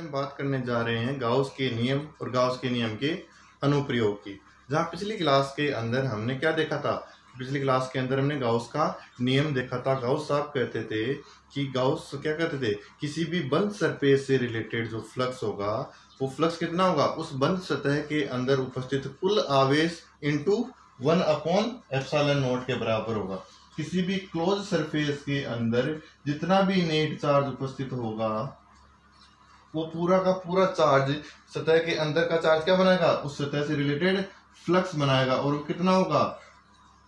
हम बात करने जा रहे हैं गाउस के नियम और गाउस के नियम के अनुप्रयोग की। जहाँ पिछली क्लास के अंदर हमने क्या देखा था, पिछली क्लास के अंदर हमने गाउस का नियम देखा था। गाउस साहब कहते थे कि गाउस क्या कहते थे, किसी भी बंद सरफेस से रिलेटेड जो फ्लक्स होगा वो फ्लक्स कितना होगा, उस बंद सतह के अंदर उपस्थित कुल आवेश इंटू 1/ε0 के बराबर होगा। किसी भी क्लोज सरफेस के अंदर जितना भी नेट चार्ज उपस्थित होगा वो पूरा का पूरा चार्ज सतह के अंदर का चार्ज क्या बनाएगा, उस सतह से रिलेटेड फ्लक्स बनाएगा। और वो कितना होगा,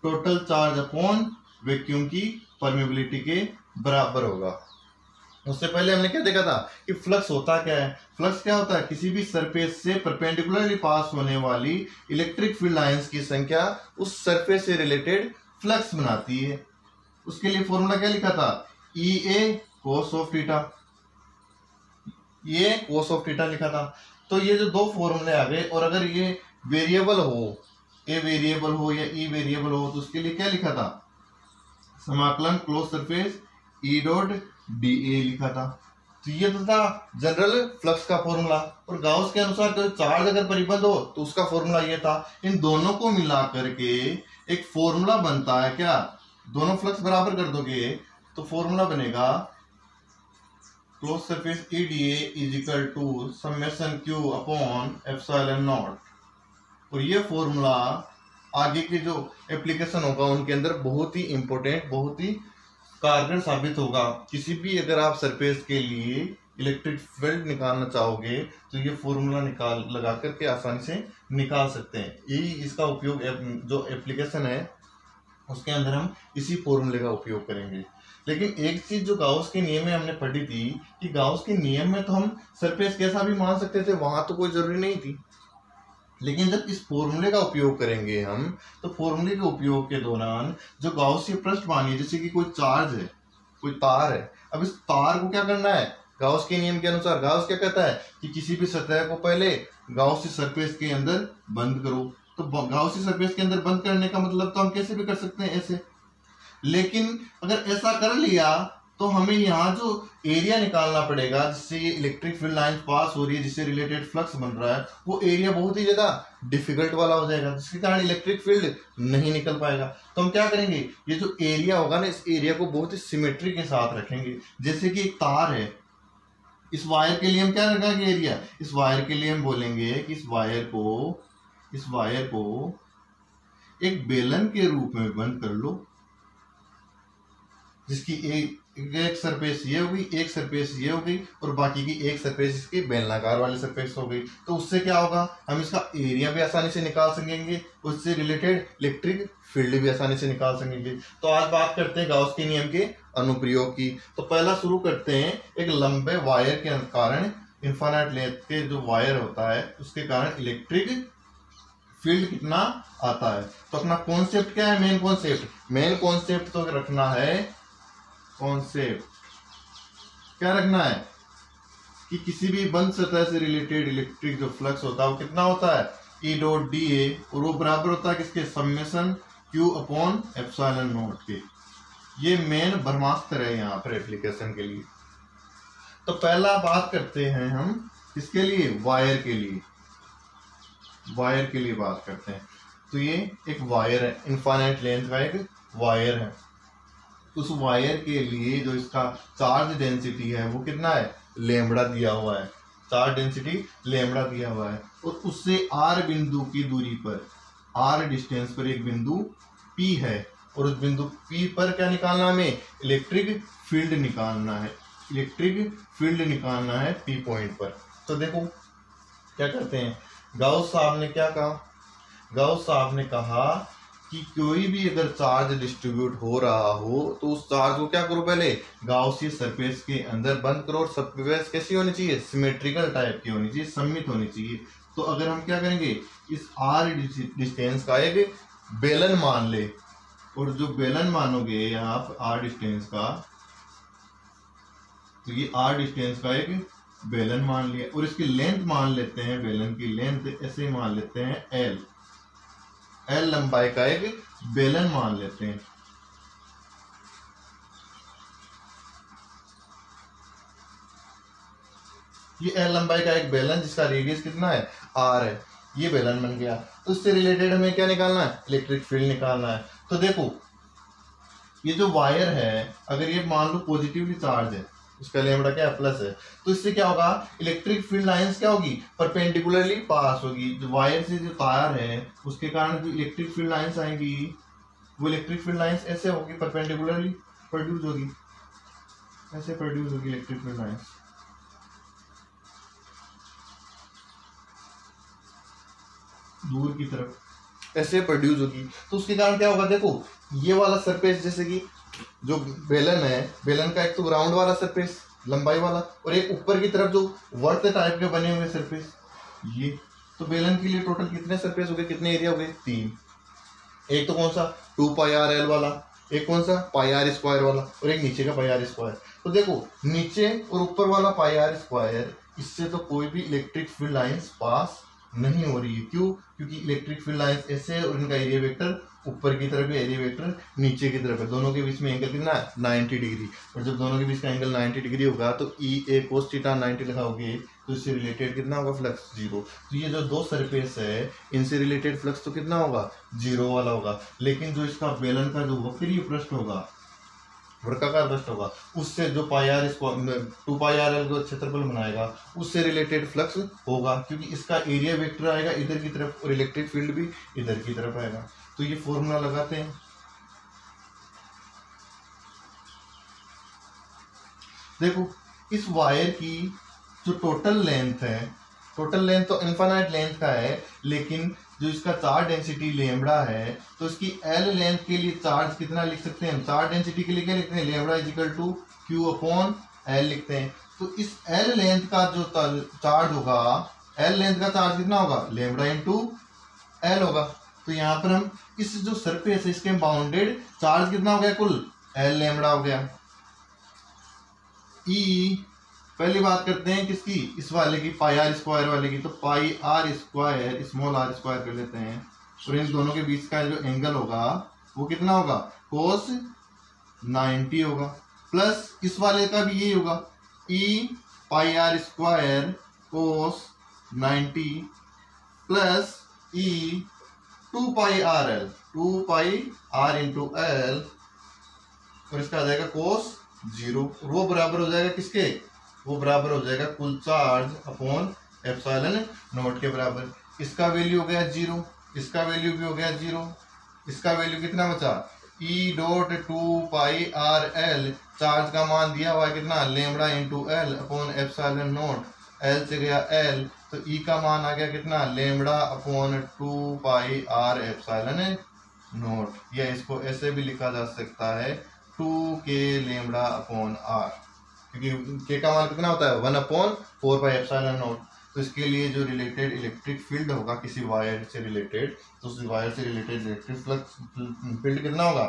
टोटल चार्ज अपॉन वैक्यूम की परमेबिलिटी के बराबर होगा। उससे पहले हमने क्या देखा था कि फ्लक्स होता क्या है। फ्लक्स क्या होता है, किसी भी सरफेस से परपेंडिकुलरली पास होने वाली इलेक्ट्रिक फील्ड लाइंस की संख्या उस सरफेस से रिलेटेड फ्लक्स बनाती है। उसके लिए फॉर्मूला क्या लिखा था, ई ए कोस ऑफ थीटा, ये कोस ऑफ थीटा लिखा था। तो ये जो दो फॉर्मूले आ गए, और अगर ये वेरिएबल हो, ए वेरिएबल हो या ई वेरिएबल हो, तो उसके लिए क्या लिखा था, समाकलन close surface E dot D ए लिखा था। तो ये तो था जनरल फ्लक्स का फॉर्मूला। और गाउस के अनुसार तो चार्ज अगर परिबद्ध हो तो उसका फॉर्मूला ये था। इन दोनों को मिला करके एक फॉर्मूला बनता है, क्या, दोनों फ्लक्स बराबर कर दोगे तो फॉर्मूला बनेगा close surface E D A is equal to summation Q upon epsilon naught. और ये फॉर्मूला आगे के जो एप्लीकेशन होगा उनके अंदर बहुत ही इंपॉर्टेंट, बहुत ही कारगर साबित होगा। किसी भी अगर आप सरफेस के लिए इलेक्ट्रिक फील्ड निकालना चाहोगे तो ये फॉर्मूला लगा करके आसानी से निकाल सकते हैं। यही इसका उपयोग जो एप्लीकेशन है उसके अंदर हम इसी फॉर्मूले का उपयोग करेंगे। लेकिन एक चीज जो गाउस के नियम में हमने पढ़ी थी कि गाउस के नियम में तो हम सरफेस कैसा भी मान सकते थे, वहां तो कोई जरूरी नहीं थी। लेकिन जब इस फॉर्मूले का उपयोग करेंगे हम, तो फॉर्मूले के उपयोग के दौरान जो गाउसीय पृष्ठ मानिए, जैसे कि कोई चार्ज है, कोई तार है, अब इस तार को क्या करना है, गाउस के नियम के अनुसार गाउस क्या कहता है कि किसी भी सतह को पहले गाउसीय सरफेस के अंदर बंद करो। तो गाउसीय सरफेस के अंदर बंद करने का मतलब तो हम कैसे भी कर सकते हैं, ऐसे। लेकिन अगर ऐसा कर लिया तो हमें यहाँ जो एरिया निकालना पड़ेगा जिससे ये इलेक्ट्रिक फील्ड लाइन पास हो रही है, जिससे रिलेटेड फ्लक्स बन रहा है, वो एरिया बहुत ही ज्यादा डिफिकल्ट वाला हो जाएगा, जिसके कारण इलेक्ट्रिक फील्ड नहीं निकल पाएगा। तो हम क्या करेंगे, ये जो एरिया होगा ना, इस एरिया को बहुत ही सिमेट्री के साथ रखेंगे। जैसे कि एक तार है, इस वायर के लिए हम क्या रखेंगे एरिया, इस वायर के लिए हम बोलेंगे कि इस वायर को एक बेलन के रूप में बंद कर लो, जिसकी एक सरफेस ये हो गई, एक सरफेस ये हो गई, और बाकी की एक सरफेस इसकी बेलनाकार वाली सरफेस हो गई। तो उससे क्या होगा, हम इसका एरिया भी आसानी से निकाल सकेंगे, उससे रिलेटेड इलेक्ट्रिक फील्ड भी आसानी से निकाल सकेंगे। तो आज बात करते हैं गाउस के नियम के अनुप्रयोग की। तो पहला शुरू करते हैं, एक लंबे वायर के कारण, इन्फिनिट लेंथ के जो वायर होता है उसके कारण इलेक्ट्रिक फील्ड कितना आता है। तो अपना कॉन्सेप्ट क्या है, मेन कॉन्सेप्ट तो रखना है, कॉन्सेप्ट क्या रखना है कि किसी भी बंद सतह से रिलेटेड इलेक्ट्रिक जो फ्लक्स होता है वो कितना होता है, ई डॉट डी ए, और वो बराबर होता है किसके, summation Q upon epsilon not के। ये मेन ब्रह्मास्त्र है यहाँ पर एप्लीकेशन के लिए। तो पहला बात करते हैं हम किसके लिए, वायर के लिए बात करते हैं। तो ये एक वायर है, इनफाइनाइट लेंथ का एक वायर है। उस वायर के लिए जो इसका चार्ज डेंसिटी है वो कितना है, लैम्बडा दिया हुआ है, चार्ज डेंसिटी लैम्बडा दिया हुआ है। और उससे आर बिंदु की दूरी पर, आर डिस्टेंस पर एक बिंदु पी है, और उस बिंदु पी पर क्या निकालना है, हमें इलेक्ट्रिक फील्ड निकालना है पी पॉइंट पर। तो देखो क्या करते हैं, गाउस साहब ने क्या कहा, गाउस साहब ने कहा कि कोई भी अगर चार्ज डिस्ट्रीब्यूट हो रहा हो तो उस चार्ज को क्या करो, पहले गाउसीय सरफेस के अंदर बंद करो। और सरफेस कैसी होनी चाहिए, सिमेट्रिकल टाइप की होनी चाहिए, सममित होनी चाहिए। तो अगर हम क्या करेंगे, इस आर डिस्टेंस का एक बेलन मान ले, और जो बेलन मानोगे आप आर डिस्टेंस का, तो ये आर डिस्टेंस का एक बेलन मान लिया, और इसकी लेंथ मान लेते हैं, बेलन की लेंथ ऐसे मान लेते हैं एल लंबाई का एक बेलन मान लेते हैं। ये एल लंबाई का एक बेलन जिसका रेडियस कितना है आर है, ये बेलन बन गया। तो इससे रिलेटेड हमें क्या निकालना है, इलेक्ट्रिक फील्ड निकालना है। तो देखो ये जो वायर है अगर ये मान लो पॉजिटिवली चार्ज है, इसका लैम्बडा क्या है प्लस है, तो इससे क्या होगा, इलेक्ट्रिक फील्ड लाइंस क्या होगी, परपेंडिकुलरली पास होगी। जो वायर से जो तार है उसके कारण जो इलेक्ट्रिक फील्ड लाइंस आएंगी वो इलेक्ट्रिक फील्ड लाइंस ऐसे होगी, परपेंडिकुलरली प्रोड्यूस होगी, ऐसे प्रोड्यूस होगी इलेक्ट्रिक फील्ड लाइंस। दूर की तरफ ऐसे प्रोड्यूस होगी। तो उसके कारण क्या होगा, देखो ये वाला सरफेस जैसे कि जो बेलन है, बेलन का एक तो ग्राउंड वाला सरफेस लंबाई वाला और एक ऊपर की तरफ जो वर्त टाइप के बने हुए सरफेस, ये तो बेलन के लिए टोटल कितने सरफेस हो गए, कितने एरिया हो गए, 3। एक तो कौन सा 2πr वाला, एक कौन सा πr² वाला और एक नीचे का πr²। तो देखो नीचे और ऊपर वाला πr², इससे तो कोई भी इलेक्ट्रिक फील्ड लाइंस पास नहीं हो रही है। क्यों, क्योंकि इलेक्ट्रिक फील्ड लाइंस ऐसे है और इनका एरिया वेक्टर ऊपर की तरफ है, एरिया वेक्टर नीचे की तरफ है। दोनों के बीच में एंगल कितना है 90 डिग्री, और जब दोनों के बीच का एंगल 90 डिग्री होगा तो E A cos θ 90 लिखाओगे तो इससे रिलेटेड कितना होगा फ्लक्स 0। तो ये जो दो सरफेस है इनसे रिलेटेड फ्लक्स तो कितना होगा 0 वाला होगा। लेकिन जो इसका बेलन का जो वक्रीय पृष्ठ होगा, वर्गाकार पृष्ठ होगा, उससे जो πr² 2πrl को क्षेत्रफल बनाएगा उससे रिलेटेड फ्लक्स होगा, क्योंकि इसका एरिया वेक्टर आएगा इधर की तरफ और इलेक्ट्रिक फील्ड भी इधर की तरफ आएगा। तो ये फॉर्मूला लगाते हैं। देखो इस वायर की जो टोटल लेंथ है, टोटल लेंथ तो इनफाइनाइट लेंथ का है, लेकिन जो इसका चार्ज डेंसिटी लैम्बडा है तो इसकी एल लेंथ के लिए चार्ज कितना लिख सकते हैं हम, चार्ज डेंसिटी के लिए क्या लिखते हैं, लैम्बडा = Q/L लिखते हैं। तो इस एल लेंथ का जो चार्ज होगा, एल लेंथ का चार्ज कितना होगा, लैम्बडा × L होगा। तो यहाँ पर हम इस जो सरफेस है इसके बाउंडेड चार्ज कितना हो गया, कुल L लैम्बडा हो गया। E पहली बात करते हैं किसकी, इस वाले की πr² वाले की, तो πr² स्मॉल r² कर लेते हैं और इन दोनों के बीच का जो एंगल होगा वो कितना होगा, cos 90 होगा, प्लस इस वाले का भी यही होगा, E πr² cos 90 plus E 2πrl 2πr × L और इसका आ जाएगा cos 0। वो बराबर हो जाएगा किसके, वो बराबर हो जाएगा कुल चार्ज अपॉन ε0 के बराबर। इसका वैल्यू हो गया 0, इसका वैल्यू भी हो गया 0, इसका वैल्यू कितना बचा, E.2πrl चार्ज का मान दिया हुआ है कितना, लैम्बडा × L अपॉन ε0, L से गया L तो E का मान आ गया कितना, लैम्बडा अपॉन 2πr ε0, या इसको ऐसे भी लिखा जा सकता है 2k λ/r, क्योंकि k का मान कितना होता है 1/4πε0। तो इसके लिए जो रिलेटेड इलेक्ट्रिक फील्ड होगा किसी वायर से रिलेटेड, तो उस वायर से रिलेटेड इलेक्ट्रिक फ्लक्स फील्ड कितना होगा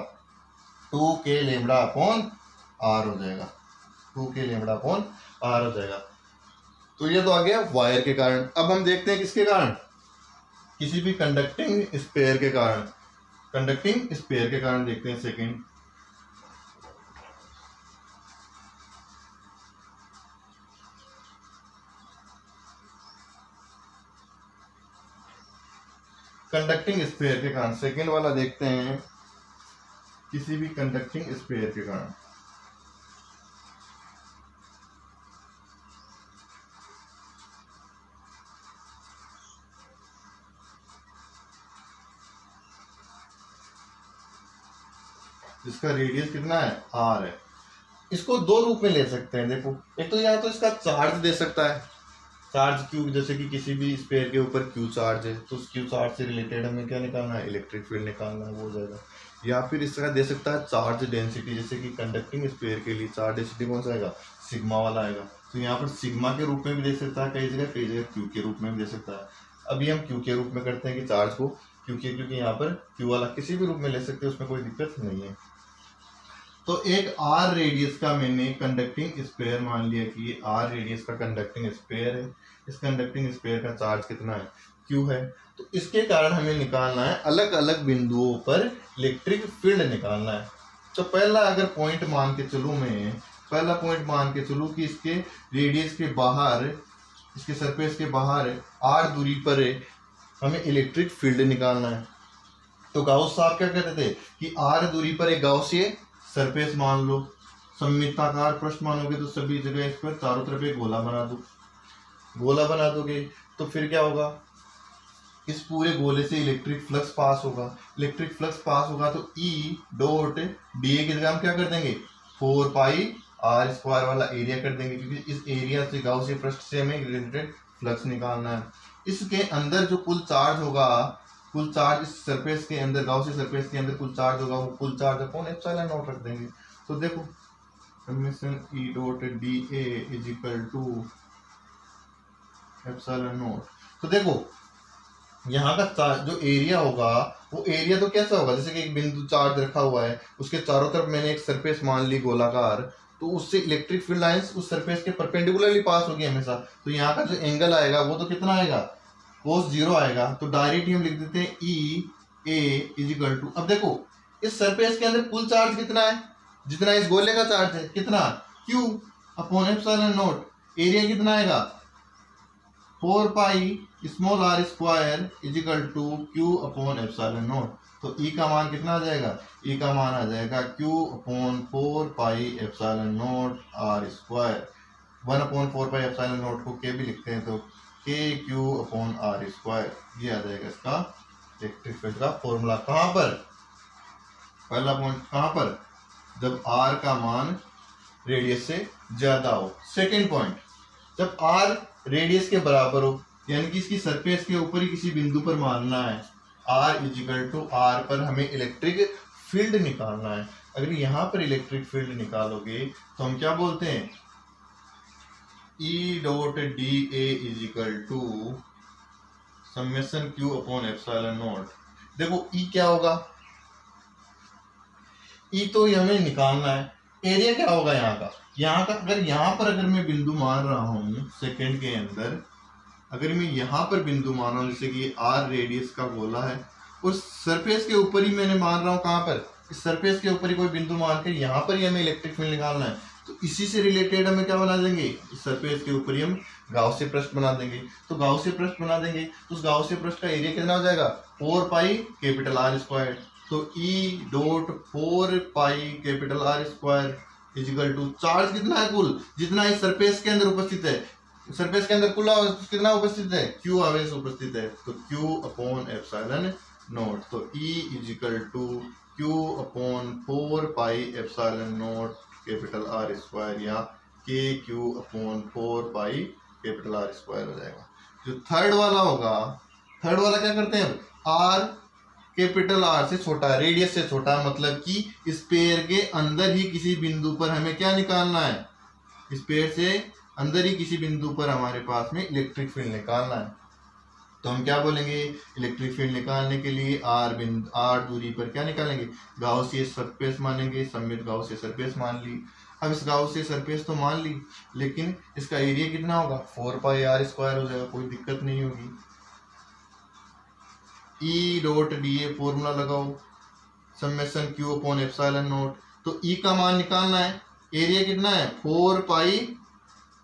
2k λ/r हो जाएगा, 2k λ/r हो जाएगा। तो ये तो आ गया वायर के कारण। अब हम देखते हैं किसके कारण, किसी भी कंडक्टिंग स्पेयर के कारण, कंडक्टिंग स्पेयर के कारण देखते हैं सेकंड। कंडक्टिंग स्फीयर के कारण सेकेंड वाला देखते हैं, किसी भी कंडक्टिंग स्फीयर के कारण। इसका रेडियस कितना है r है। इसको दो रूप में ले सकते हैं, देखो एक तो या तो इसका चार्ज दे सकता है, चार्ज Q, जैसे कि किसी भी स्फीयर के ऊपर Q चार्ज है तो उस Q चार्ज से रिलेटेड हमें क्या निकालना है, इलेक्ट्रिक फील्ड निकालना है, वो हो जाएगा। या फिर इसका दे सकता है चार्ज डेंसिटी, जैसे कि कंडक्टिंग स्फीयर के लिए चार्ज डेंसिटी कौन सा आएगा, सिग्मा वाला आएगा। तो यहाँ पर सिग्मा के रूप में भी दे सकता है कई जगह Q के रूप में भी दे सकता है। अभी हम Q के रूप में करते हैं कि चार्ज को, क्योंकि यहाँ पर Q वाला किसी भी रूप में ले सकते हैं, उसमें कोई दिक्कत नहीं है। तो एक r रेडियस का मैंने कंडक्टिंग स्फीयर मान लिया कि ये r रेडियस का कंडक्टिंग स्फीयर है। इस कंडक्टिंग स्फीयर का चार्ज कितना है, Q है। तो इसके कारण हमें निकालना है अलग अलग बिंदुओं पर इलेक्ट्रिक फील्ड निकालना है। तो पहला अगर पॉइंट मान के चलूँ मैं, पहला पॉइंट मान के चलूँ कि इसके रेडियस के बाहर इसके सरफेस के बाहर है, r दूरी पर है, हमें इलेक्ट्रिक फील्ड निकालना है। तो गाउस साहब क्या कहते थे कि r दूरी पर एक गाउसियन सरफेस मान लो, सममिताकार पृष्ठ मानोगे तो सभी जगह इस पर चारों तरफ एक गोला बना दो, गोला बना दोगे तो फिर क्या होगा, इस पूरे गोले से इलेक्ट्रिक फ्लक्स पास होगा। इलेक्ट्रिक फ्लक्स पास होगा तो E डॉट डी ए की जगह हम क्या कर देंगे 4 पाई r स्क्वायर वाला एरिया कर देंगे, क्योंकि इस एरिया से गाउसियन पृष्ठ से हमें रिलेटेड फ्लक्स निकालना है। इसके अंदर जो कुल चार्ज होगा, कुल चार्ज इस सरफेस के अंदर, गाउसियन सरफेस के अंदर कुल चार्ज होगा, वो कुल चार्ज अपॉन एप्सिलॉन नॉट रख देंगे। तो देखो summation E dot D A is equal to epsilon naught. तो देखो यहाँ का जो एरिया होगा वो एरिया तो कैसा होगा, जैसे कि एक बिंदु चार्ज रखा हुआ है, उसके चारों तरफ मैंने एक सरफेस मान ली गोलाकार, तो उससे इलेक्ट्रिक फील्ड लाइंस उस सरफेस के परपेंडिकुलरली पास होगी हमेशा। तो यहाँ का जो एंगल आएगा वो तो कितना आएगा, cos 0 आएगा। तो डायरेक्ट हम लिख देते हैं ई ए इज इक्वल टू, अब देखो इस सरफेस के अंदर कुल चार्ज कितना है, जितना इस गोले का चार्ज है, कितना Q upon epsilon naught, area कितना आएगा 4 pi small r square is equal to Q upon epsilon naught. तो E का मान कितना आ जाएगा, E का मान आ जाएगा Q upon 4 pi epsilon not r square, 1 upon 4 pi epsilon not को K भी लिखते हैं तो K Q upon r square, ये आ जाएगा इसका इलेक्ट्रिक फील्ड का फॉर्मूला। कहाँ पर, पहला पॉइंट कहाँ पर, जब r का मान रेडियस से ज्यादा हो। सेकेंड पॉइंट, जब r रेडियस के बराबर हो, यानी कि इसकी सरफेस के ऊपर ही किसी बिंदु पर मारना है, r इजिकल टू r पर हमें इलेक्ट्रिक फील्ड निकालना है। अगर यहाँ पर इलेक्ट्रिक फील्ड निकालोगे तो हम क्या बोलते हैं, E dot D A equal to summation Q upon epsilon naught. देखो E क्या होगा, E तो हमें निकालना है, एरिया क्या होगा यहाँ का अगर यहाँ पर अगर मैं बिंदु मान रहा हूँ सेकंड के अंदर, अगर मैं यहाँ पर बिंदु मान रहा हूँ, जैसे कि r रेडियस का गोला है, उस सरफेस के ऊपर ही मैंने मान रहा हूँ, कहाँ पर, इस सरफेस के ऊपर ही कोई बिंदु मान के यहाँ पर ही हमें इलेक्ट्रिक फील्ड निकालना है। तो इसी से रिलेटेड हमें क्या बना देंगे, इस सरफेस के ऊपर ही हम गाउसियन पृष्ठ बना देंगे। तो गाउसियन पृष्ठ बना देंगे तो उस गाउसियन पृष्ठ का एरिया कितना हो जाएगा 4 पाई कैपिटल R स्क्वायर। तो E dot 4 pi capital R square equal to charge कितना है कुल, जितना इस सरफेस के अंदर उपस्थित है, सरफेस के अंदर कुल कितना उपस्थित है, Q आवेश उपस्थित है, तो Q अपॉन एप्सिलॉन नॉट। तो E equal to Q upon 4 pi epsilon naught capital R square, या K Q upon 4 pi capital R square हो जाएगा। जो थर्ड वाला होगा, थर्ड वाला क्या करते हैं, R कैपिटल R से छोटा है, रेडियस से छोटा है, मतलब कि स्फीयर के अंदर ही किसी बिंदु पर हमें क्या निकालना है, स्फीयर से अंदर ही किसी बिंदु पर हमारे पास में इलेक्ट्रिक फील्ड निकालना है। तो हम क्या बोलेंगे, इलेक्ट्रिक फील्ड निकालने के लिए r दूरी पर क्या निकालेंगे, गाउसियन सरफेस मानेंगे, सममित गाउसियन सरफेस मान ली। अब इस गाउसियन सरफेस तो मान ली, लेकिन इसका एरिया कितना होगा 4 पाई r स्क्वायर हो जाएगा, कोई दिक्कत नहीं होगी। E dot D A formula लगाओ, summation Q upon epsilon naught. तो E का मान निकालना है, एरिया कितना है 4 pi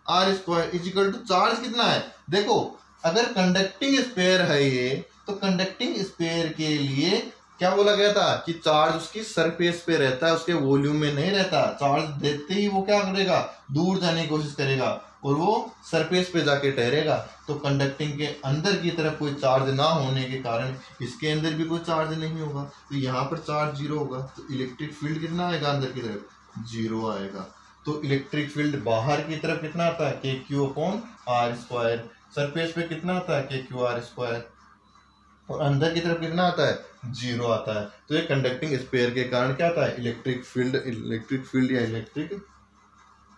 R square equal to charge कितना है। देखो अगर कंडक्टिंग स्फीयर है ये, तो कंडक्टिंग स्फीयर के लिए क्या बोला गया था कि चार्ज उसकी सरफेस पे रहता है, उसके वॉल्यूम में नहीं रहता। चार्ज देते ही वो क्या करेगा, दूर जाने की कोशिश करेगा और वो सरफेस पे जाके ठहरेगा। तो कंडक्टिंग के अंदर की तरफ कोई चार्ज ना होने के कारण इसके अंदर भी कोई चार्ज नहीं होगा, तो यहाँ पर चार्ज 0 होगा। तो इलेक्ट्रिक फील्ड कितना आएगा, अंदर की तरफ 0 आएगा। तो इलेक्ट्रिक फील्ड बाहर की तरफ कितना आता है, K Q upon R square, surface पे कितना आता है, के क्यू आर स्क्वायर, और अंदर की तरफ कितना आता है 0 आता है। तो ये कंडक्टिंग स्फीयर के कारण क्या आता है, इलेक्ट्रिक फील्ड या इलेक्ट्रिक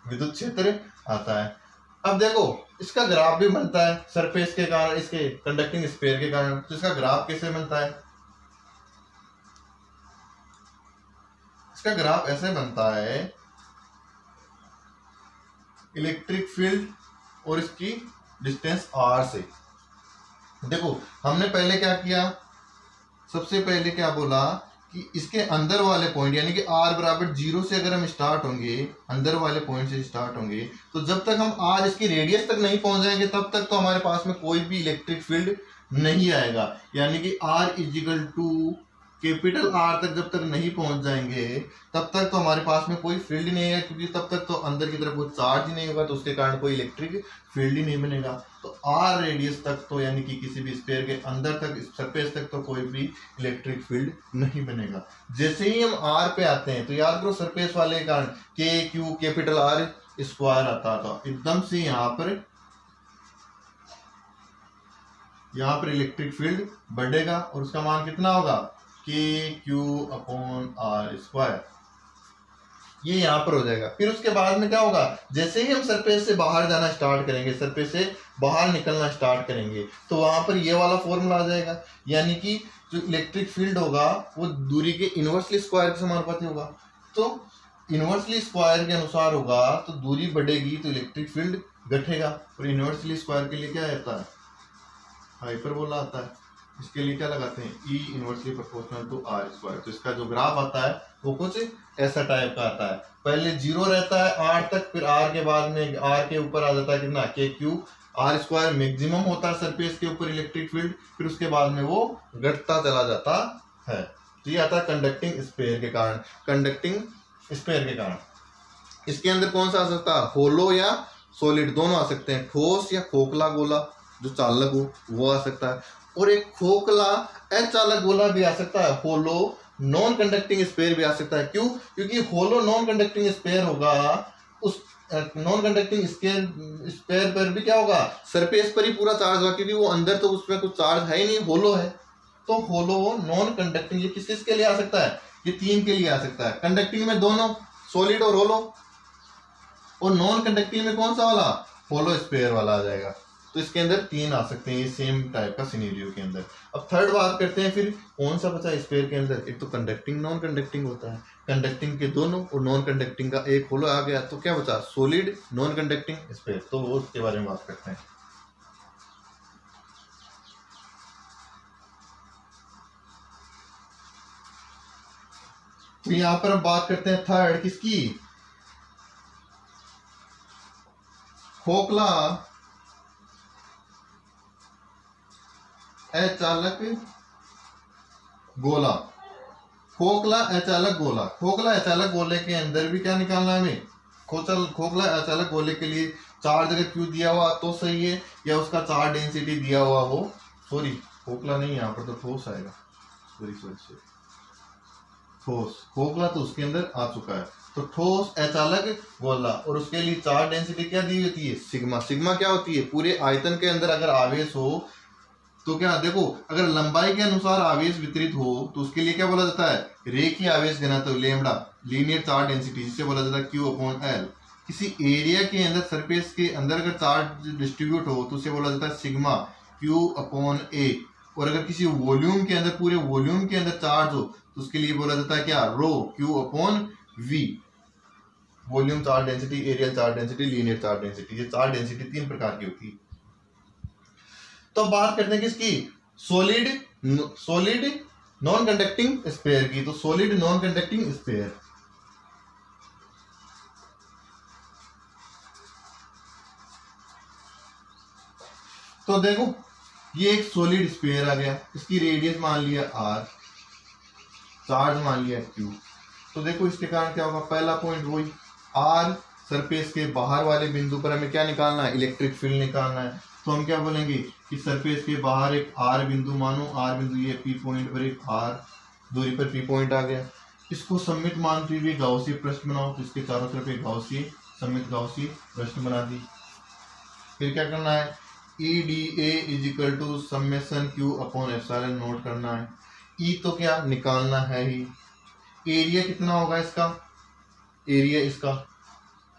विद्युत क्षेत्र आता है। अब देखो इसका ग्राफ भी बनता है सरफेस के कारण, इसके कंडक्टिंग स्फीयर के कारण। तो इसका ग्राफ कैसे बनता है, इसका ग्राफ ऐसे बनता है, इलेक्ट्रिक फील्ड और इसकी डिस्टेंस r से। देखो हमने पहले क्या किया, सबसे पहले क्या बोला कि इसके अंदर वाले पॉइंट यानी कि r बराबर 0 से अगर हम स्टार्ट होंगे, अंदर वाले पॉइंट से स्टार्ट होंगे, तो जब तक हम r इसकी रेडियस तक नहीं पहुंच जाएंगे तब तक तो हमारे पास में कोई भी इलेक्ट्रिक फील्ड नहीं आएगा। यानी कि r equal to capital R तक जब तक नहीं पहुंच जाएंगे तब तक तो हमारे पास में कोई फील्ड ही नहीं है, क्योंकि तब तक तो अंदर की तरफ कोई चार्ज ही नहीं होगा, तो उसके कारण कोई इलेक्ट्रिक फील्ड ही नहीं बनेगा। तो R रेडियस तक तो यानी कि किसी भी स्फीयर के अंदर तक, सरफेस तक तो कोई भी इलेक्ट्रिक फील्ड नहीं बनेगा। जैसे ही हम R पे आते हैं तो याद करो सरफेस वाले के कारण KQ कैपिटल R स्क्वायर आता था, एकदम से यहाँ पर इलेक्ट्रिक फील्ड बढ़ेगा और उसका मान कितना होगा KQ अपॉन R स्क्वायर, ये यहाँ पर हो जाएगा। फिर उसके बाद में क्या होगा, जैसे ही हम सरफेस से बाहर जाना स्टार्ट करेंगे, सरफेस से बाहर निकलना स्टार्ट करेंगे, तो वहां पर ये वाला फॉर्मूला आ जाएगा, यानी कि जो इलेक्ट्रिक फील्ड होगा वो दूरी के इनवर्सली स्क्वायर के समानुपाती होगा। तो इनवर्सली स्क्वायर के अनुसार होगा तो दूरी बढ़ेगी तो इलेक्ट्रिक फील्ड घटेगा, और इनवर्सली स्क्वायर के लिए क्या आता है, हाइपरबोला आता है। इसके लिए क्या लगाते हैं, E inversely proportional to R square. तो इसका जो ग्राफ आता है वो कुछ ऐसा टाइप का आता है, पहले 0 रहता है R तक, फिर R के बाद में R के ऊपर आ जाता है कितना KQ R स्क्वायर, मैक्सिमम होता है सरफेस के ऊपर इलेक्ट्रिक फील्ड, फिर उसके बाद में वो घटता चला जाता है। तो ये आता है कंडक्टिंग स्फीयर के कारण, कंडक्टिंग स्फीयर के कारण। इसके अंदर कौन सा आ सकता है, होलो या सॉलिड दोनों आ सकते हैं, ठोस या खोखला गोला जो चालक हो वो आ सकता है, और एक खोखला अचालक गोला भी आ सकता है, होलो नॉन कंडक्टिंग स्फीयर भी आ सकता है। क्यों, क्योंकि होलो नॉन कंडक्टिंग स्फीयर होगा, उस नॉन कंडक्टिंग स्फीयर पर भी क्या होगा, सरफेस पर ही पूरा चार्ज होगा, क्योंकि वो अंदर तो उसमें कुछ चार्ज है ही नहीं, होलो है। तो होलो नॉन कंडक्टिंग, ये किस के लिए आ सकता है, ये 3 के लिए आ सकता है। कंडक्टिंग में दोनों सॉलिड और होलो, और नॉन कंडक्टिंग में कौन सा वाला, होलो स्फीयर वाला आ जाएगा। तो इसके अंदर 3 आ सकते हैं ये सेम टाइप का सिनेरियो के अंदर। अब थर्ड बात करते हैं, फिर कौन सा बचा स्फीयर के अंदर, एक तो कंडक्टिंग नॉन कंडक्टिंग होता है, कंडक्टिंग के दोनों और नॉन कंडक्टिंग का एक होलो आ गया, तो क्या बचा, सॉलिड नॉन कंडक्टिंग स्फीयर। तो वो उसके बारे में बात करते हैं। तो यहां पर हम बात करते हैं थर्ड किसकी, खोखला अचालक गोला। खोखला अचालक गोला, खोखला अचालक गोले के अंदर भी क्या निकालना है हमें, खोखला अचालक गोले के लिए चार्ज अगर क्यू दिया हुआ तो सही है, या उसका चार्ज डेंसिटी दिया हुआ हो, सॉरी खोखला नहीं, यहाँ पर तो ठोस आएगा, सॉरी ठोस, खोखला तो उसके अंदर आ चुका है, तो ठोस अचालक गोला, और उसके लिए चार्ज डेंसिटी क्या दी होती है, सिग्मा। सिग्मा क्या होती है, पूरे आयतन के अंदर अगर आवेश हो तो क्या देखो, अगर लंबाई के अनुसार आवेश वितरित हो तो उसके लिए क्या बोला जाता है, रेखीय आवेश घनत्व लेमड़ा, लीनियर चार्ज डेंसिटी, जिसे बोला जाता है Q अपॉन L। किसी एरिया के अंदर, सरफेस के अंदर अगर चार्ज डिस्ट्रीब्यूट हो तो उसे बोला जाता है सिग्मा Q अपॉन A। और अगर किसी वॉल्यूम के अंदर, पूरे वॉल्यूम के अंदर चार्ज हो तो उसके लिए बोला जाता है क्या, रो Q upon V। Volume charge density, areal charge density, linear charge density, ये चार्ज डेंसिटी 3 प्रकार की होती है। तो बात करते हैं किसकी, सॉलिड नॉन कंडक्टिंग स्फीयर की। तो सॉलिड नॉन कंडक्टिंग स्फीयर, तो देखो ये एक सॉलिड स्फीयर आ गया, इसकी रेडियस मान लिया r, चार्ज मान लिया q। तो देखो इसके कारण क्या होगा, पहला पॉइंट वही r, सरफेस के बाहर वाले बिंदु पर हमें क्या निकालना है, इलेक्ट्रिक फील्ड निकालना है। तो हम क्या बोलेंगे कि सरफेस के बाहर एक R बिंदु, मानो R बिंदु, ये P पॉइंट पर एक R दूरी पर P पॉइंट आ गया, इसको सममित मानते हुए गाउसी प्रश्न बनाओ, तो इसके चारों तरफ एक गाउसी सममित गाउसी प्रश्न बना दी। फिर क्या करना है, EDA equal to summation Q upon epsilon naught करना है। E तो क्या निकालना है ही, एरिया कितना होगा इसका, एरिया इसका,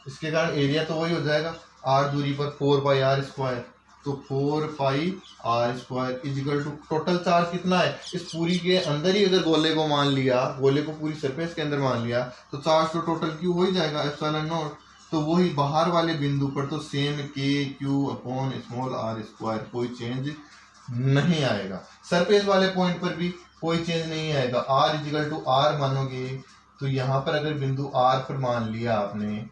इसके कारण एरिया तो वही हो जाएगा R दूरी पर 4 पाई R स्क्वायर, तो 4 pi R square equal to total charge कितना है, इस पूरी के अंदर ही अगर गोले को मान लिया, गोले को पूरी सरफेस के अंदर मान लिया, तो चार्ज तो टोटल Q हो ही जाएगा एप्सिलॉन नॉट। तो वही बाहर वाले बिंदु पर तो same KQ upon small r square, कोई चेंज नहीं आएगा। सरफेस वाले पॉइंट पर भी कोई चेंज नहीं आएगा। आर इजिकल टू आर मानोगे तो यहाँ पर अगर बिंदु आर पर मान लिया आपने,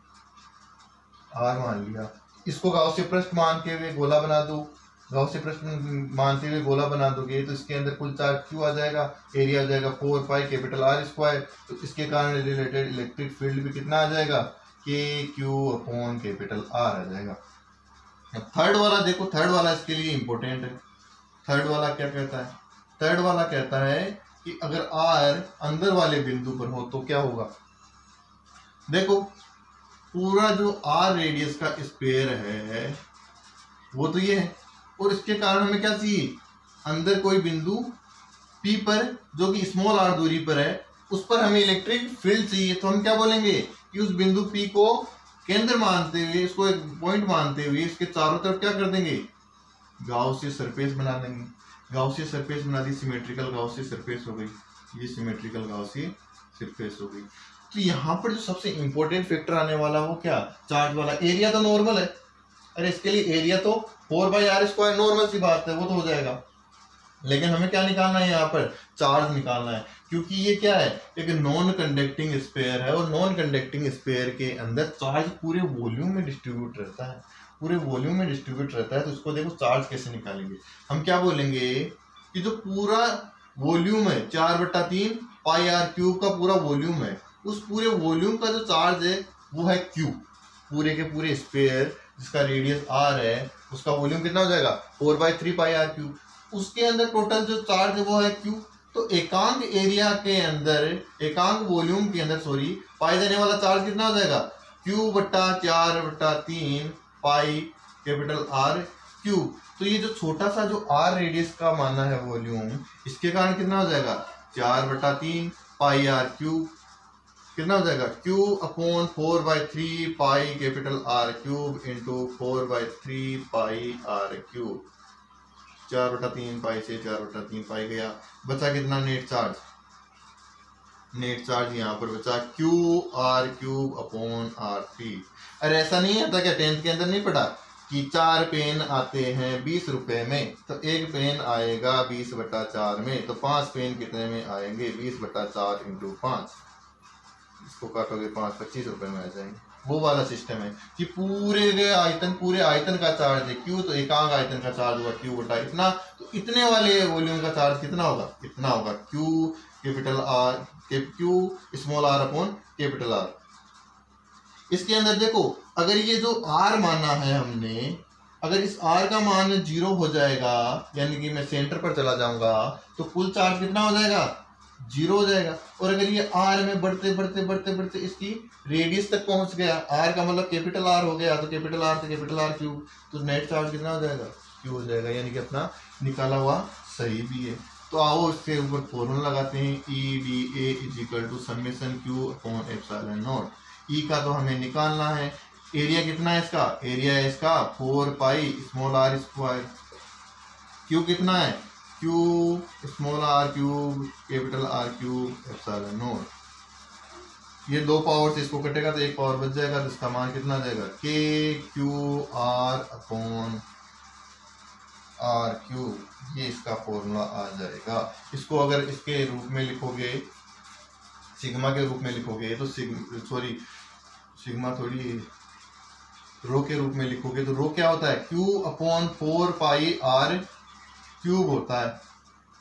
आर मान लिया, इसको गाउसियन पृष्ठ मान के हुए गोला बना दो, गाउसियन पृष्ठ मानते हुए गोला बना दोगे तो इसके अंदर कुल चार्ज क्यू आ जाएगा, एरिया आ जाएगा 4 पाई कैपिटल आर स्क्वायर। तो इसके कारण रिलेटेड इलेक्ट्रिक फील्ड भी कितना आ जाएगा, के क्यू अपॉन कैपिटल आर आ जाएगा। अब थर्ड वाला देखो, थर्ड वाला इसके लिए इंपॉर्टेंट है। थर्ड वाला क्या कहता है, थर्ड वाला कहता है कि अगर आर अंदर वाले बिंदु पर हो तो क्या होगा। देखो पूरा जो आर रेडियस का स्पेयर है वो तो ये है, और इसके कारण हमें क्या चाहिए, अंदर कोई बिंदु P पर जो कि स्मॉल r दूरी पर है उस पर हमें इलेक्ट्रिक फील्ड चाहिए। तो हम क्या बोलेंगे कि उस बिंदु P को केंद्र मानते हुए, इसको एक पॉइंट मानते हुए इसके चारों तरफ क्या कर देंगे, गाउसियन सरफेस बना देंगे। गाउसियन सरफेस बना दी, सिमेट्रिकल गाउसियन सरफेस हो गई, ये सिमेट्रिकल गाउसियन सरफेस हो गई। तो यहाँ पर जो सबसे इंपॉर्टेंट फैक्टर आने वाला वो क्या, चार्ज वाला। एरिया तो नॉर्मल है, अरे इसके लिए एरिया तो 4/r स्क्वायर नॉर्मल सी बात है, वो तो हो जाएगा। लेकिन हमें क्या निकालना है, यहाँ पर चार्ज निकालना है, क्योंकि ये क्या है, एक नॉन कंडक्टिंग स्फीयर है, और नॉन कंडक्टिंग स्फीयर के अंदर चार्ज पूरे वॉल्यूम में डिस्ट्रीब्यूट रहता है, पूरे वॉल्यूम में डिस्ट्रीब्यूट रहता है। तो उसको देखो चार्ज कैसे निकालेंगे, हम क्या बोलेंगे कि जो पूरा वॉल्यूम है 4/3 पाई आर क्यूब का पूरा वॉल्यूम है, उस पूरे वॉल्यूम का जो चार्ज है वो है क्यू। पूरे के पूरे स्फीयर जिसका रेडियस आर है उसका वॉल्यूम कितना हो जाएगा, 4/3 पाई आर क्यूब। उसके अंदर टोटल जो चार्ज है वो है क्यू। तो एकांक एरिया के अंदर, एकांक वॉल्यूम के अंदर सॉरी, पाई देने वाला चार्ज कितना हो जाएगा, Q/4/3 pi capital R cube. तो ये जो छोटा सा जो आर रेडियस का माना है वॉल्यूम, इसके कारण कितना हो जाएगा, 4/3 पाई आर क्यूब। कितना हो जाएगा, Q/4/3 pi capital R cube into 4/3 pi R cube. 4/3 pi से 4/3 पाई गया, बचा कितना नेट चार्ज, नेट चार्ज यहाँ पर बचा Q/r³ अरे ऐसा नहीं आता क्या, 10th के अंदर नहीं पढ़ा कि 4 पेन आते हैं 20 रुपए में, तो एक पेन आएगा 20/4 में, तो 5 पेन कितने में आएंगे, 20/4 इंटू 5, इसको काटोगे 5 25 रुपए में आ जाएंगे। वो वाला सिस्टम है कि पूरे आयतन का चार्ज है क्यू, तो एकांक आयतन का चार्ज हुआ क्यू बटा इतना, तो इतने वाले वॉल्यूम का चार्ज कितना होगा, इतना होगा Q capital R, Q small R upon capital R. इसके अंदर देखो अगर ये जो आर माना है हमने, अगर इस आर का मान 0 हो जाएगा, यानी कि मैं सेंटर पर चला जाऊंगा, तो कुल चार्ज कितना हो जाएगा, 0 हो जाएगा। और अगर ये आर में बढ़ते बढ़ते बढ़ते बढ़ते इसकी रेडियस तक पहुंच गया, आर का मतलब कैपिटल आर हो गया, तो कैपिटल आर से कैपिटल आर क्यूब, तो नेट चार्ज कितना हो जाएगा, क्यू हो जाएगा, यानी कि अपना निकाला हुआ सही भी है। तो आओ इसके ऊपर फॉर्मूला लगाते हैं, EDA = summation Q upon epsilon naught. E का तो हमें निकालना है, एरिया कितना है इसका, एरिया है इसका 4 pi small R square, Q कितना है, Q small R cube capital R cube epsilon naught. ये 2 पावर से इसको कटेगा तो 1 पावर बच जाएगा, तो इसका मान कितना आ जाएगा, KQR/R³, ये इसका फॉर्मूला आ जाएगा। इसको अगर इसके रूप में लिखोगे, सिग्मा के रूप में लिखोगे तो सिग्मा थोड़ी रो के रूप में लिखोगे तो रो क्या होता है, Q/4 पाई R³ होता है।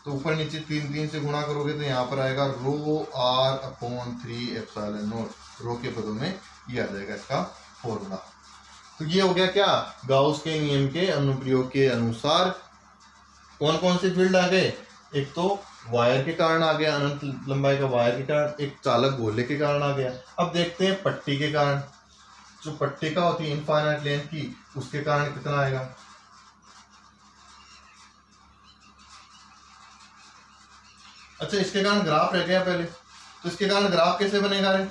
तो ऊपर नीचे 3 से गुणा करोगे तो यहाँ पर आएगा ρR/3 एप्सिलॉन नॉट, रो के पदों में ये आ जाएगा इसका फॉर्मूला। तो ये हो गया क्या, गाउस के नियम के अनुप्रयोग के अनुसार कौन कौन से फील्ड आ गए, एक तो वायर के कारण आ गया, अनंत लंबाई का वायर के कारण, एक चालक गोले के कारण आ गया। अब देखते हैं पट्टी के कारण, जो पट्टी का होती है इनफाइनाइट लेंथ की, उसके कारण कितना आएगा। अच्छा इसके कारण ग्राफ रह गया पहले, तो इसके कारण ग्राफ कैसे बनेगा रे,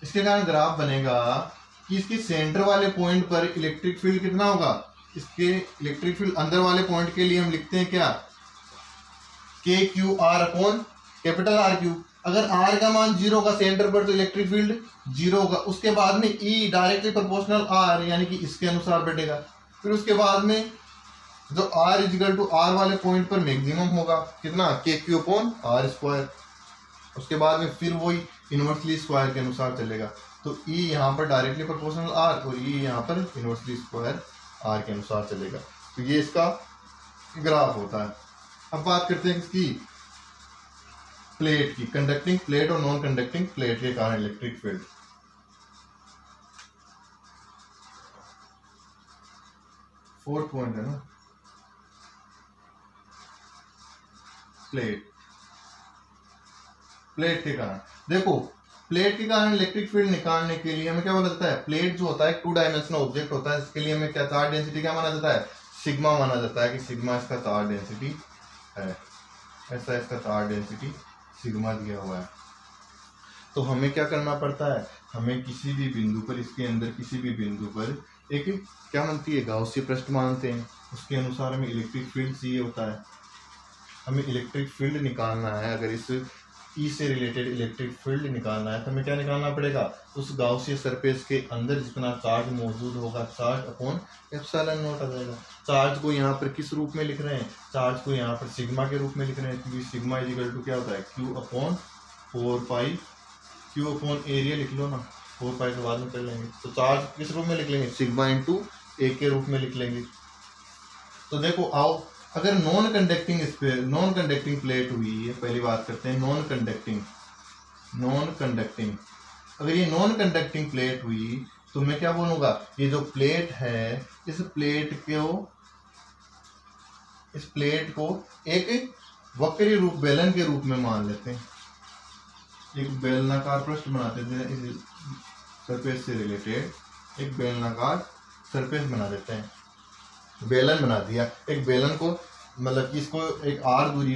इसके कारण ग्राफ बनेगा कि इसकी सेंटर वाले पॉइंट पर इलेक्ट्रिक फील्ड कितना होगा, इसके इलेक्ट्रिक फील्ड अंदर वाले पॉइंट के लिए हम लिखते हैं क्या, KQR/R³। अगर R का मान 0 होगा सेंटर पर तो इलेक्ट्रिक फील्ड 0 होगा। उसके बाद में E डायरेक्टली प्रोपोर्शनल R, यानी कि इसके अनुसार बढ़ेगा। फिर उसके बाद में जो R इजिकल टू R वाले पॉइंट पर मैक्सिमम होगा कितना, KQ अपॉन R स्क्वायर। उसके बाद में फिर वही इनवर्सली स्क्वायर के अनुसार चलेगा। तो E यहाँ पर डायरेक्टली प्रोपोर्शनल R और E यहाँ पर इनवर्सली स्क्वायर R के अनुसार चलेगा। तो ये इसका ग्राफ होता है। अब बात करते हैं इसकी प्लेट की, कंडक्टिंग प्लेट और नॉन कंडक्टिंग प्लेट के कारण इलेक्ट्रिक फील्ड। फोर्थ पॉइंट है ना, प्लेट के कारण। देखो प्लेट के कारण इलेक्ट्रिक फील्ड निकालने के लिए हमें क्या माना जाता है, प्लेट जो होता है टू डायमेंशनल ऑब्जेक्ट होता है, इसके लिए हमें क्या चार्ज डेंसिटी क्या माना जाता है, सिग्मा माना जाता है कि सिग्मा इसका चार्ज डेंसिटी है, ऐसा इसका चार्ज डेंसिटी सिग्मा दिया हुआ है। तो हमें क्या करना पड़ता है, हमें किसी भी बिंदु पर, इसके अंदर किसी भी बिंदु पर एक क्या मानती है, गाउसीय पृष्ठ मानते हैं, उसके अनुसार हमें इलेक्ट्रिक फील्ड चाहिए होता है। हमें इलेक्ट्रिक फील्ड निकालना है, अगर इस ई से रिलेटेड इलेक्ट्रिक फील्ड निकालना है तो हमें क्या निकालना पड़ेगा, उस गाउसीय सरफेस के अंदर जितना चार्ज मौजूद होगा, चार्ज अपॉन एप्सिलॉन नॉट आ जाएगा। चार्ज को यहाँ पर किस रूप में लिख रहे हैं, चार्ज को यहाँ पर सिग्मा के रूप में लिख रहे हैं, क्योंकि सिग्मा इजिकल टू क्या होता है, Q अपॉन 4 पाई, Q अपॉन एरिया लिख लो ना, 4 पाई के बाद में कर लेंगे। तो चार्ज किस रूप में लिख लेंगे, सिग्मा इंटू ए के रूप में लिख लेंगे। तो देखो आओ, अगर नॉन कंडक्टिंग प्लेट हुई है, पहली बात करते हैं नॉन कंडक्टिंग, अगर ये नॉन कंडक्टिंग प्लेट हुई तो मैं क्या बोलूंगा, ये जो प्लेट है इस प्लेट को एक वक्री रूप बेलन के रूप में मान लेते हैं, एक बेलनाकार पृष्ठ बनाते हैं, इस सरफेस से रिलेटेड एक बेलनाकार सरफेस बना देते हैं, बेलन बना दिया। एक बेलन को मतलब कि इसको एक आर दूरी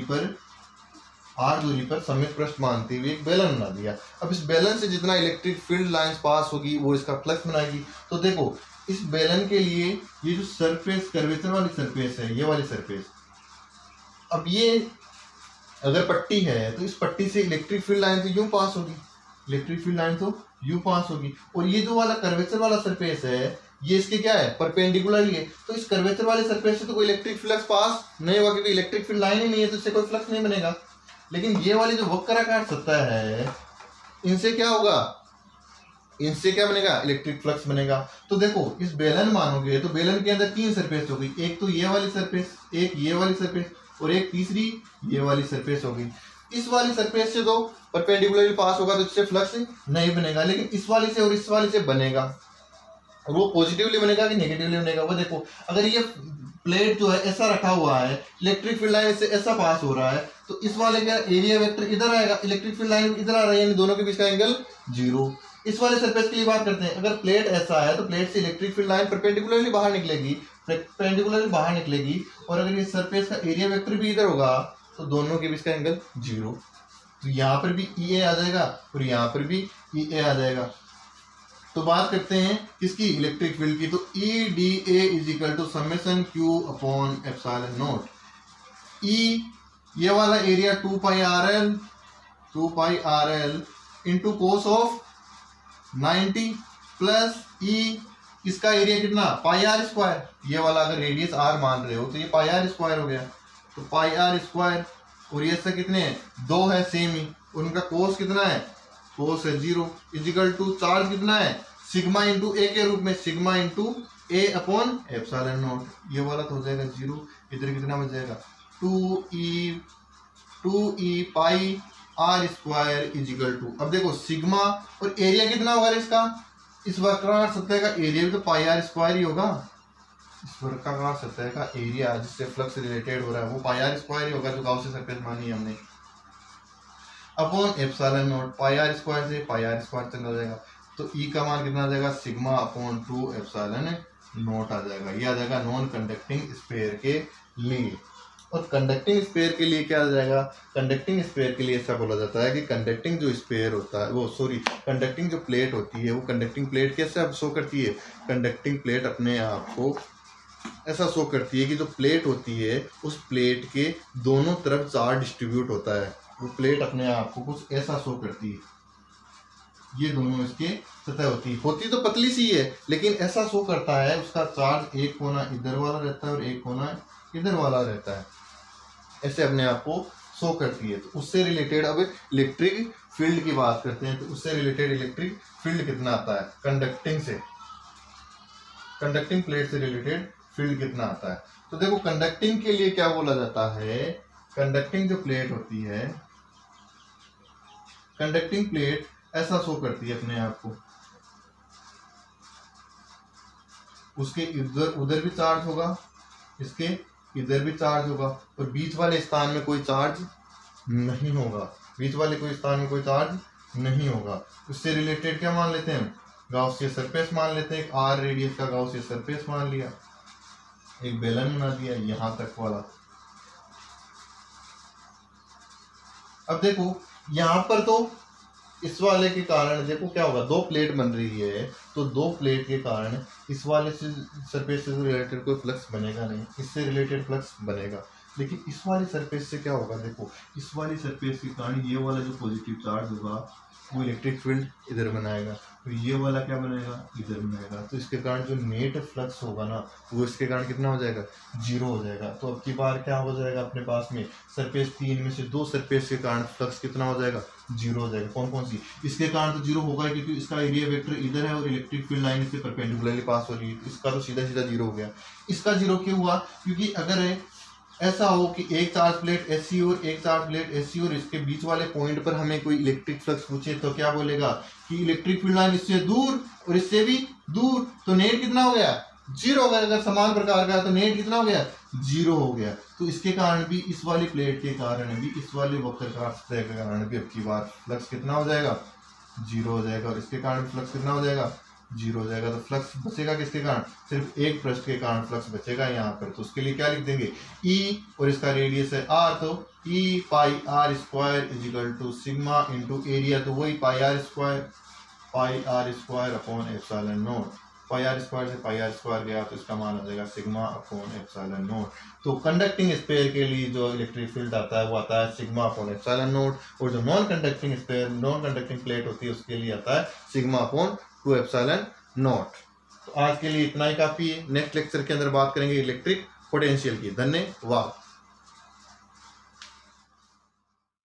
पर सममित पृष्ठ मानते हुए एक बेलन बना दिया। अब इस बेलन से जितना इलेक्ट्रिक फील्ड लाइंस पास होगी वो इसका फ्लक्स बनाएगी। तो देखो इस बेलन के लिए ये जो सरफेस कर्वेचर वाली सरफेस है, ये वाली सरफेस, अब ये अगर पट्टी है तो इस पट्टी से इलेक्ट्रिक फील्ड लाइन तो यूं पास होगी, इलेक्ट्रिक फील्ड लाइन तो यूं पास होगी, और ये जो वाला कर्वेचर वाला सरफेस है ये इसके क्या है, परपेंडिकुलरली है। तो इस कर्वेचर वाले सरफेस से तो कोई इलेक्ट्रिक फ्लक्स पास नहीं होगा, क्योंकि इलेक्ट्रिक फील्ड लाइन ही नहीं है, तो इससे कोई फ्लक्स नहीं बनेगा। लेकिन ये वाली जो वक्राकार सतह है इनसे क्या होगा, इनसे क्या बनेगा, इलेक्ट्रिक फ्लक्स बनेगा। तो देखो इस बेलन मानोगे तो बेलन के अंदर 3 सरफेस होगी, एक तो ये वाली सरफेस, एक ये वाली सरफेस और एक तीसरी ये वाली सरफेस होगी। इस वाली सरफेस से तो परपेंडिकुलरली पास होगा तो इससे फ्लक्स नहीं बनेगा, लेकिन इस वाली से और इस वाली से बनेगा, और वो पॉजिटिवली बनेगा कि नेगेटिवली बनेगा वो देखो। अगर ये प्लेट जो है ऐसा रखा हुआ है, इलेक्ट्रिक फील्ड लाइन से ऐसा पास हो रहा है, तो इस वाले का एरिया वेक्टर इधर आएगा, इलेक्ट्रिक फील्ड लाइन इधर आ रही है, यानी दोनों के बीच का एंगल 0। इस वाले सरफेस के लिए बात करते हैं, अगर प्लेट ऐसा है तो प्लेट से इलेक्ट्रिक फील्ड लाइन परपेंडिकुलरली बाहर निकलेगी, और अगर ये सरफेस का एरिया वेक्टर भी इधर होगा तो दोनों के बीच का एंगल 0। तो यहाँ पर भी EA आ जाएगा और यहाँ पर भी EA आ जाएगा। तो बात करते हैं किसकी, इलेक्ट्रिक फील्ड की। तो EDA equal to summation Q upon epsilon naught. E ये वाला area 2 pi RL into cos of 90 plus E इसका एरिया कितना, पाई R स्क्वायर। ये वाला अगर रेडियस R मान रहे हो तो ये पाई R स्क्वायर हो गया, तो पाई R स्क्वायर, और ये सब कितने हैं, 2 है सेम ही, उनका कोस कितना है, कोस है 0, इजिकल टू चार्ज कितना है, सिग्मा इंटू ए के रूप में, सिग्मा इंटू ए अपॉन एप्सिलॉन नॉट। ये वाला तो हो जाएगा 0, इधर कितना बच जाएगा 2e pi R square equal to, अब देखो सिग्मा और एरिया कितना होगा इसका, इस वक्राकार सतह का एरिया भी तो पाई R स्क्वायर ही होगा, इस वक्राकार सतह का एरिया जिससे फ्लक्स रिलेटेड हो रहा है वो पाई R स्क्वायर ही होगा, जो गाउसी सरफेस मानी है हमने, अपॉन एप्सिलॉन नॉट। पाई R स्क्वायर से पाई R स्क्वायर चला जाएगा, तो E का मान कितना आ जाएगा, सिग्मा अपॉन 2 एप्सिलॉन नॉट आ जाएगा। ये आ जाएगा नॉन कंडक्टिंग स्फीयर के लिए। और कंडक्टिंग स्फीयर के लिए क्या आ जाएगा, कंडक्टिंग स्फीयर के लिए ऐसा बोला जाता है कि कंडक्टिंग जो स्फीयर होता है कंडक्टिंग जो प्लेट होती है वो कंडक्टिंग प्लेट कैसे अब शो करती है, कंडक्टिंग प्लेट अपने आप को ऐसा शो करती है कि जो प्लेट होती है उस प्लेट के दोनों तरफ चार्ज डिस्ट्रीब्यूट होता है, वो प्लेट अपने आप को कुछ ऐसा शो करती है। ये दोनों इसके सतह होती तो पतली सी है, लेकिन ऐसा शो करता है उसका चार्ज एक कोना इधर वाला रहता है और एक कोना इधर वाला रहता है, ऐसे अपने आप को शो करती है। तो उससे रिलेटेड अब इलेक्ट्रिक फील्ड की बात करते हैं। तो उससे रिलेटेड इलेक्ट्रिक फील्ड कितना आता है, कंडक्टिंग प्लेट से रिलेटेड फील्ड कितना आता है। तो देखो कंडक्टिंग के लिए क्या बोला जाता है, कंडक्टिंग जो प्लेट होती है, कंडक्टिंग प्लेट ऐसा शो करती है अपने आप को, उसके इधर उधर भी चार्ज होगा, इसके इधर भी चार्ज होगा, और बीच वाले स्थान में कोई चार्ज नहीं होगा, बीच वाले कोई स्थान में कोई चार्ज नहीं होगा। उससे रिलेटेड क्या मान लेते हैं, गाउसियन सरफेस मान लेते हैं। एक आर रेडियस का गाउसियन सरफेस मान लिया, एक बेलन बना दिया यहां तक वाला। अब देखो यहां पर तो इस वाले के कारण देखो क्या होगा, दो प्लेट बन रही है, तो दो प्लेट के कारण इस वाले से सरफेस से रिलेटेड कोई फ्लक्स बनेगा नहीं, इससे रिलेटेड फ्लक्स बनेगा। लेकिन इस वाली सरफेस से क्या होगा, देखो इस वाली सरफेस के कारण ये वाला जो पॉजिटिव चार्ज होगा वो इलेक्ट्रिक फील्ड इधर बनाएगा, तो ये वाला क्या बनाएगा, इधर बनाएगा। तो इसके कारण जो नेट फ्लक्स होगा ना वो इसके कारण कितना हो जाएगा, जीरो हो जाएगा। तो अब की बार क्या हो जाएगा अपने पास में, सरफेस 3 में से 2 सरफेस के कारण फ्लक्स कितना हो जाएगा, जीरो हो जाएगा। कौन कौन सी, इसके कारण तो जीरो होगा क्योंकि इसका एरिया वेक्टर इधर है और इलेक्ट्रिक फील्ड लाइन इससे परपेंडिकुलरली पास हो रही है, इसका तो सीधा सीधा जीरो हो गया। इसका जीरो क्यों हुआ, क्योंकि अगर ऐसा हो कि एक चार्ज प्लेट ऐसी और एक चार्ज प्लेट ऐसी और इसके बीच वाले पॉइंट पर हमें कोई इलेक्ट्रिक फ्लक्स पूछे तो क्या बोलेगा कि इलेक्ट्रिक फील्ड लाइन इससे दूर और इससे भी दूर, तो नेट कितना हो गया, जीरो हो गया। अगर समान प्रकार का तो नेट कितना हो गया, जीरो हो गया। तो इसके कारण भी, इस वाली प्लेट के कारण भी, इस वाले वक्रकार सतह के कारण भी अब की बार फ्लक्स कितना हो जाएगा, जीरो हो जाएगा, और इसके कारण फ्लक्स कितना हो जाएगा, जीरो हो जाएगा। तो फ्लक्स बचेगा किसके कारण, सिर्फ एक पृष्ठ के कारण फ्लक्स बचेगा यहाँ पर। तो उसके लिए क्या लिख देंगे, ई और इसका रेडियस है आर, तो E pi R square is equal to sigma into area, तो वही pi R square upon epsilon naught. Pi R square से पाई आर स्क्वायर गया तो इसका मान हो जाएगा सिग्मा अपॉन एप्सिलॉन नॉट। तो कंडक्टिंग स्फीयर के लिए जो इलेक्ट्रिक फील्ड आता है वो आता है सिग्मा अपॉन एप्सिलॉन नॉट, और जो non conducting sphere, non conducting plate होती है उसके लिए आता है सिग्मा अपॉन 2 एप्सिलॉन नॉट। तो आज के लिए इतना ही काफी है। नेक्स्ट लेक्चर के अंदर बात करेंगे इलेक्ट्रिक पोटेंशियल की। धन्यवाद।